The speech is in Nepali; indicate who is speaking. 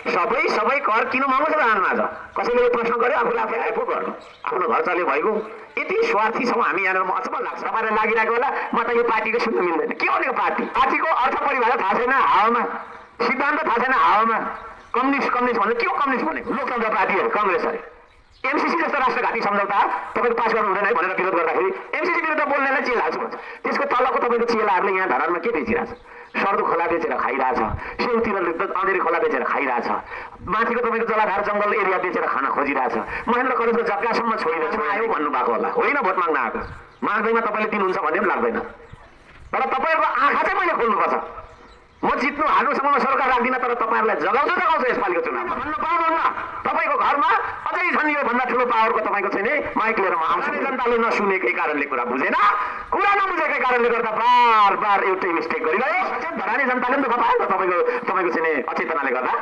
Speaker 1: सबै कर किन महँगो छ जानमा छ कसैले यो प्रश्न गर्यो आफूले आफै आइपो गर्नु आफ्नो घर चल्यो भइगयो यति स्वार्थी छौँ हामी यहाँनिर अचम्म लाग्छ तपाईँलाई लागिरहेको बेला म त यो पार्टीको सुन्नु मिल्दैन के भनेको पार्टीको अर्थ परिभाषा थाहा छैन हावामा सिद्धान्त थाहा छैन हावामा कम्युनिस्ट भन्ने के हो कम्युनिस्ट भनेको लोकतन्त्र पार्टीहरू कङ्ग्रेस अरे एमसीसी जस्तो राष्ट्रघाती सम्झौता तपाईँको पास गर्नु हुँदैन है भनेर विरोध गर्दाखेरि एमसीसी विरुद्ध बोल्नेलाई जेल हाल्छु भन्छ त्यसको तलको तपाईँको चेलाहरूले यहाँ धरानमा के बेचिरहेछ सर्दो खोला बेचेर खाइरहेछ सेउतिर अँधेरी खोला बेचेर खाइरहेछ माथिको तपाईँको जलाधार जङ्गल एरिया बेचेर खान खोजिरहेछ महेन्द्र कलेजको जग्गासम्म छोडिरहेछ आयो भन्नु भएको होला होइन भोट माग्न आएको माग्दैमा तपाईँले दिनुहुन्छ भन्ने पनि लाग्दैन तर तपाईँहरूको आँखा चाहिँ मैले खोल्नुपर्छ म जित्नु हार्नुसम्म सरकार राख्दिनँ तर तपाईँहरूलाई जगाउँछ यसपालिको चुनावमा भन्न पाउनुहुन्न तपाईँको घरमा अझै छन् यो भन्दा ठुलो पावरको तपाईँको चाहिँ नि माइक लिएर म आउँछु जनताले नसुनेकै कारणले कुरा बुझेन कुरा नबुझेकै कारणले गर्दा बार बार एउटै मिस्टेक गरिरह्यो धरानी जनताले पनि दुःख पायो नि त तपाईँको चाहिँ नि अचेतनाले गर्दा